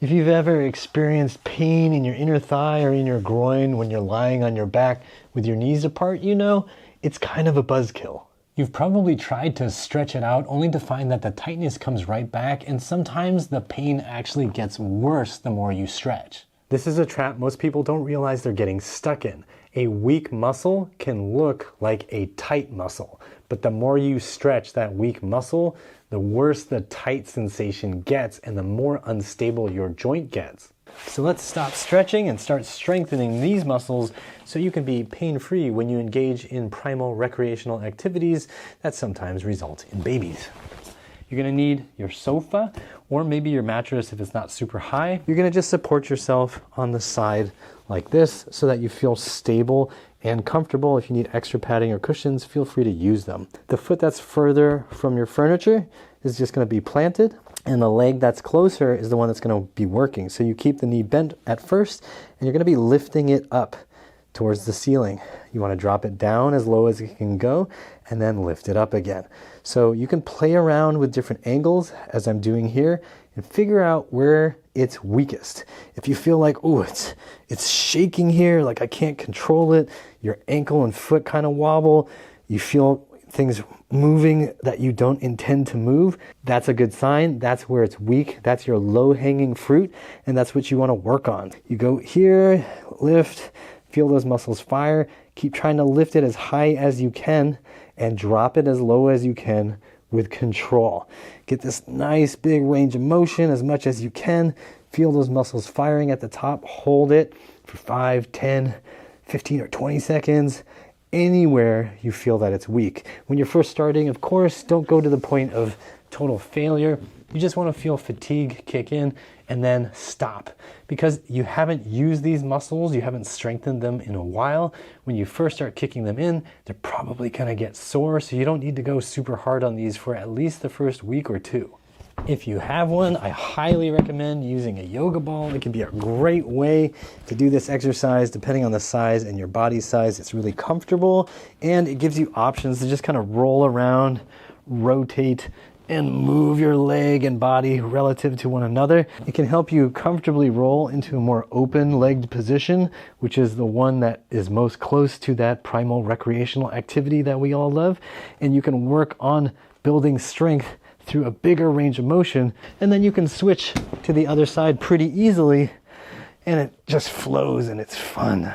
If you've ever experienced pain in your inner thigh or in your groin when you're lying on your back with your knees apart, you know, it's kind of a buzzkill. You've probably tried to stretch it out only to find that the tightness comes right back, and sometimes the pain actually gets worse the more you stretch. This is a trap most people don't realize they're getting stuck in. A weak muscle can look like a tight muscle, but the more you stretch that weak muscle, the worse the tight sensation gets and the more unstable your joint gets. So let's stop stretching and start strengthening these muscles so you can be pain-free when you engage in primal recreational activities that sometimes result in babies. You're gonna need your sofa or maybe your mattress if it's not super high. You're gonna just support yourself on the side like this so that you feel stable and comfortable. If you need extra padding or cushions, feel free to use them. The foot that's further from your furniture is just gonna be planted, and the leg that's closer is the one that's gonna be working. So you keep the knee bent at first, and you're gonna be lifting it up towards the ceiling. You wanna drop it down as low as it can go, and then lift it up again. So you can play around with different angles, as I'm doing here, and figure out where it's weakest. If you feel like, oh, it's shaking here, like I can't control it, your ankle and foot kind of wobble, you feel things moving that you don't intend to move, that's a good sign. That's where it's weak. That's your low-hanging fruit, and that's what you want to work on. You go here, lift, feel those muscles fire, keep trying to lift it as high as you can, and drop it as low as you can with control. Get this nice big range of motion as much as you can. Feel those muscles firing at the top. Hold it for 5, 10, 15, or 20 seconds. Anywhere you feel that it's weak. When you're first starting, of course, don't go to the point of total failure. You just want to feel fatigue kick in and then stop. Because you haven't used these muscles, you haven't strengthened them in a while. When you first start kicking them in, they're probably going to get sore, so you don't need to go super hard on these for at least the first week or two. If you have one, I highly recommend using a yoga ball. It can be a great way to do this exercise depending on the size and your body size. It's really comfortable and it gives you options to just kind of roll around, rotate, and move your leg and body relative to one another. It can help you comfortably roll into a more open-legged position, which is the one that is most close to that primal recreational activity that we all love. And you can work on building strength through a bigger range of motion, and then you can switch to the other side pretty easily, and it just flows and it's fun.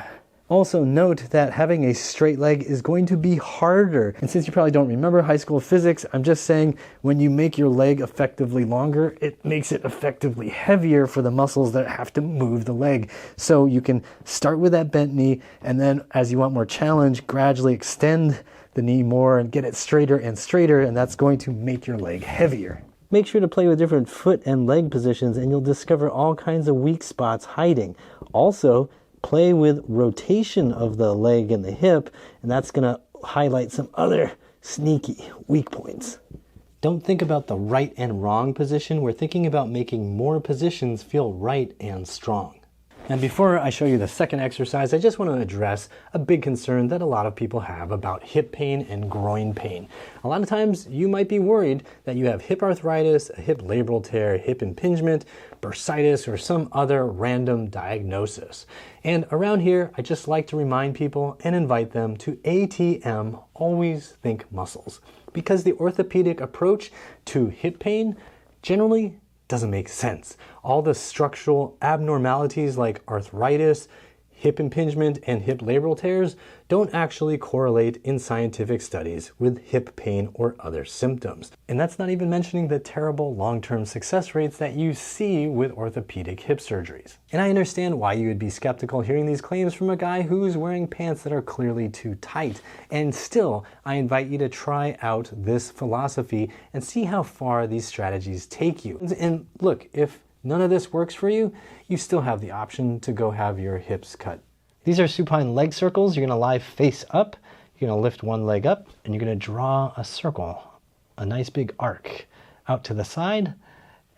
Also note that having a straight leg is going to be harder. And since you probably don't remember high school physics, I'm just saying when you make your leg effectively longer, it makes it effectively heavier for the muscles that have to move the leg. So you can start with that bent knee, and then as you want more challenge, gradually extend the knee more and get it straighter, and that's going to make your leg heavier. Make sure to play with different foot and leg positions, and you'll discover all kinds of weak spots hiding. Also, play with rotation of the leg and the hip, and that's going to highlight some other sneaky weak points. Don't think about the right and wrong position. We're thinking about making more positions feel right and strong. And before I show you the second exercise, I just want to address a big concern that a lot of people have about hip pain and groin pain. A lot of times you might be worried that you have hip arthritis, a hip labral tear, hip impingement, bursitis, or some other random diagnosis. And around here, I just like to remind people and invite them to ATM, always think muscles. Because the orthopedic approach to hip pain generally doesn't make sense. All the structural abnormalities like arthritis, hip impingement, and hip labral tears don't actually correlate in scientific studies with hip pain or other symptoms. And that's not even mentioning the terrible long-term success rates that you see with orthopedic hip surgeries. And I understand why you would be skeptical hearing these claims from a guy who's wearing pants that are clearly too tight. And still, I invite you to try out this philosophy and see how far these strategies take you. And look, if none of this works for you, you still have the option to go have your hips cut. These are supine leg circles. You're going to lie face up. You're going to lift one leg up, and you're going to draw a circle, a nice big arc out to the side,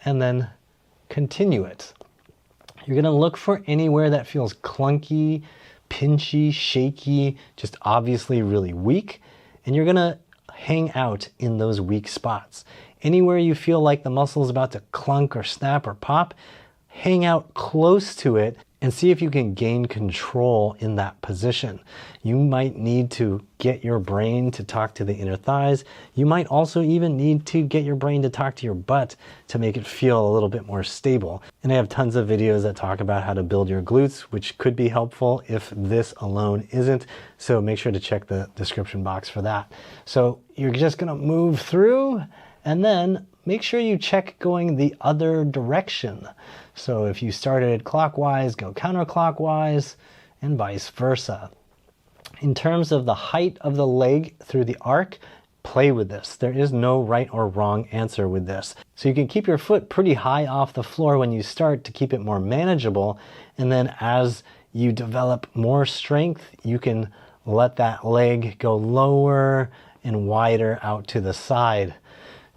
and then continue it. You're going to look for anywhere that feels clunky, pinchy, shaky, just obviously really weak, and you're going to hang out in those weak spots. Anywhere you feel like the muscle is about to clunk or snap or pop, hang out close to it and see if you can gain control in that position. You might need to get your brain to talk to the inner thighs. You might also even need to get your brain to talk to your butt to make it feel a little bit more stable. And I have tons of videos that talk about how to build your glutes, which could be helpful if this alone isn't. So make sure to check the description box for that. So you're just gonna move through and then make sure you check going the other direction. So if you started clockwise, go counterclockwise, and vice versa. In terms of the height of the leg through the arc, play with this. There is no right or wrong answer with this. So you can keep your foot pretty high off the floor when you start to keep it more manageable. And then as you develop more strength, you can let that leg go lower and wider out to the side.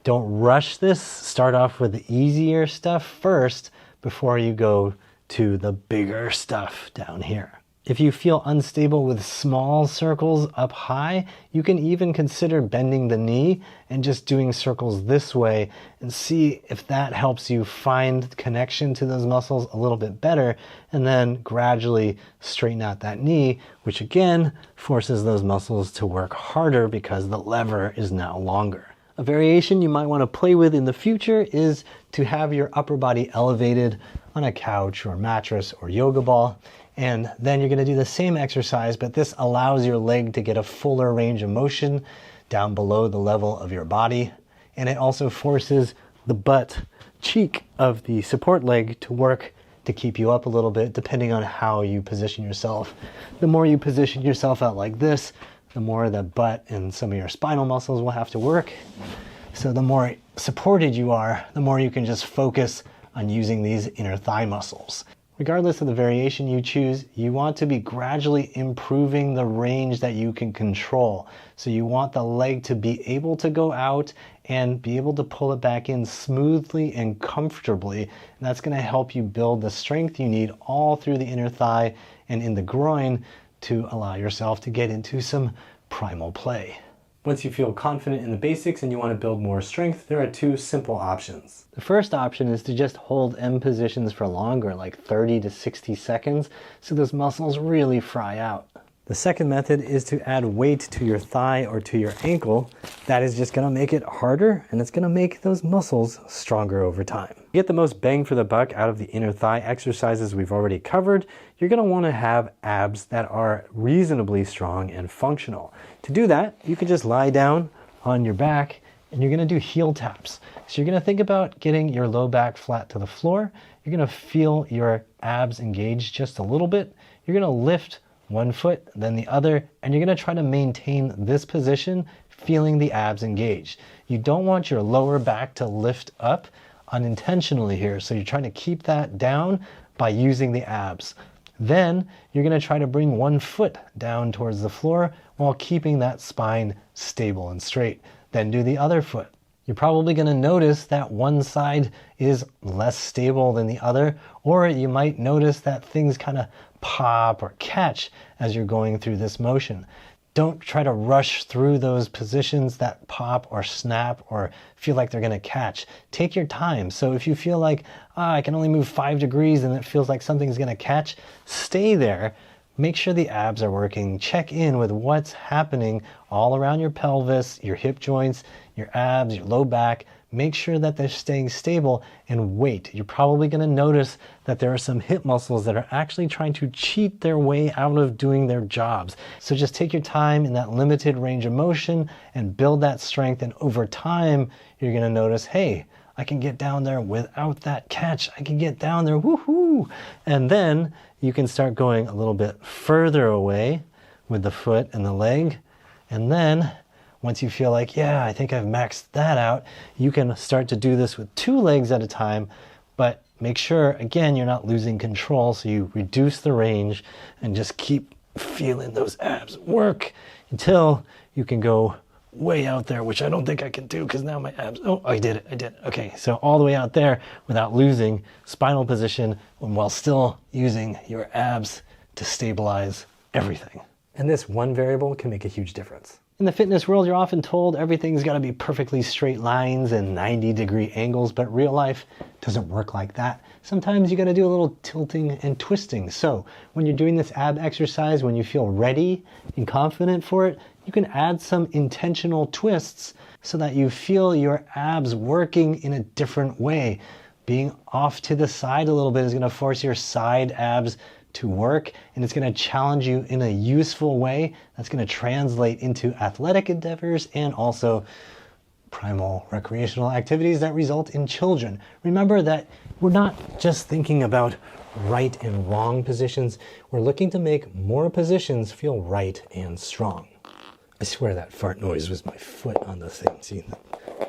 Don't rush this. Start off with the easier stuff first before you go to the bigger stuff down here. If you feel unstable with small circles up high, you can even consider bending the knee and just doing circles this way and see if that helps you find connection to those muscles a little bit better, and then gradually straighten out that knee, which again forces those muscles to work harder because the lever is now longer. A variation you might want to play with in the future is to have your upper body elevated on a couch or mattress or yoga ball. And then you're going to do the same exercise, but this allows your leg to get a fuller range of motion down below the level of your body. And it also forces the butt cheek of the support leg to work to keep you up a little bit, depending on how you position yourself. The more you position yourself out like this, the more the butt and some of your spinal muscles will have to work. So the more supported you are, the more you can just focus on using these inner thigh muscles. Regardless of the variation you choose, you want to be gradually improving the range that you can control. So you want the leg to be able to go out and be able to pull it back in smoothly and comfortably. And that's going to help you build the strength you need all through the inner thigh and in the groin to allow yourself to get into some primal play. Once you feel confident in the basics and you want to build more strength, there are two simple options. The first option is to just hold M positions for longer, like 30 to 60 seconds, so those muscles really fry out. The second method is to add weight to your thigh or to your ankle. That is just going to make it harder, and it's going to make those muscles stronger over time. To get the most bang for the buck out of the inner thigh exercises we've already covered, you're going to want to have abs that are reasonably strong and functional. To do that, you can just lie down on your back and you're going to do heel taps. So you're going to think about getting your low back flat to the floor. You're going to feel your abs engage just a little bit. You're going to lift one foot, then the other, and you're going to try to maintain this position, feeling the abs engaged. You don't want your lower back to lift up unintentionally here, so you're trying to keep that down by using the abs. Then you're going to try to bring one foot down towards the floor while keeping that spine stable and straight. Then do the other foot. You're probably going to notice that one side is less stable than the other, or you might notice that things kind of pop or catch as you're going through this motion. Don't try to rush through those positions that pop or snap or feel like they're going to catch. Take your time. So if you feel like, I can only move 5 degrees and it feels like something's going to catch, stay there. Make sure the abs are working. Check in with what's happening all around your pelvis, your hip joints, your abs, your low back. Make sure that they're staying stable and wait. You're probably going to notice that there are some hip muscles that are actually trying to cheat their way out of doing their jobs. So just take your time in that limited range of motion and build that strength. And over time, you're going to notice, hey, I can get down there without that catch. I can get down there, woohoo! And then you can start going a little bit further away with the foot and the leg. And then once you feel like, yeah, I think I've maxed that out, you can start to do this with 2 legs at a time, but make sure, again, you're not losing control, so you reduce the range and just keep feeling those abs work until you can go way out there, which I don't think I can do because now my abs, oh, I did it. Okay, so all the way out there without losing spinal position while still using your abs to stabilize everything. And this one variable can make a huge difference. In the fitness world, you're often told everything's got to be perfectly straight lines and 90-degree angles, but real life doesn't work like that. sometimes you got to do a little tilting and twisting. So when you're doing this ab exercise, when you feel ready and confident for it, you can add some intentional twists so that you feel your abs working in a different way. Being off to the side a little bit is going to force your side abs to work, and it's going to challenge you in a useful way that's going to translate into athletic endeavors and also primal recreational activities that result in children. Remember that we're not just thinking about right and wrong positions, we're looking to make more positions feel right and strong. I swear that fart noise was my foot on the thing. See,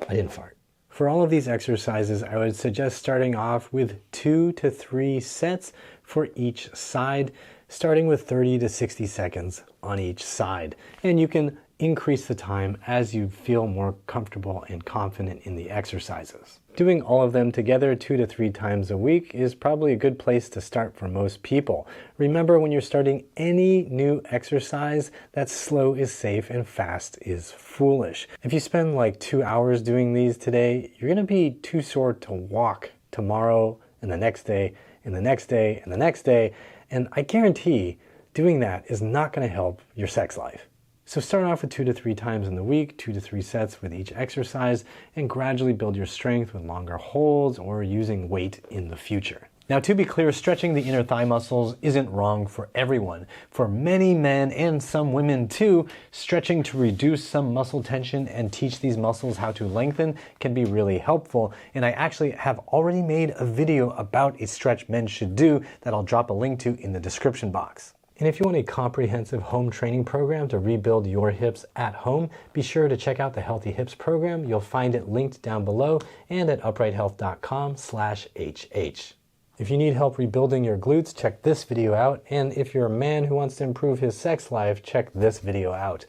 I didn't fart. For all of these exercises, I would suggest starting off with 2 to 3 sets for each side, starting with 30 to 60 seconds on each side. And you can increase the time as you feel more comfortable and confident in the exercises. Doing all of them together 2 to 3 times a week is probably a good place to start for most people. Remember, when you're starting any new exercise, that slow is safe and fast is foolish. If you spend like 2 hours doing these today, you're gonna be too sore to walk tomorrow and the next day and the next day and the next day, and I guarantee doing that is not gonna help your sex life. So start off with 2 to 3 times in the week, 2 to 3 sets with each exercise, and gradually build your strength with longer holds or using weight in the future. Now, to be clear, stretching the inner thigh muscles isn't wrong for everyone. For many men and some women too, stretching to reduce some muscle tension and teach these muscles how to lengthen can be really helpful. And I actually have already made a video about a stretch men should do that I'll drop a link to in the description box. And if you want a comprehensive home training program to rebuild your hips at home, be sure to check out the Healthy Hips program. You'll find it linked down below and at uprighthealth.com/HH. If you need help rebuilding your glutes, check this video out. And if you're a man who wants to improve his sex life, check this video out.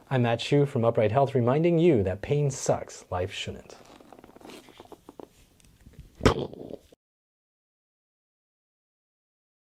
I'm Matt Hsu from Upright Health, reminding you that pain sucks, life shouldn't.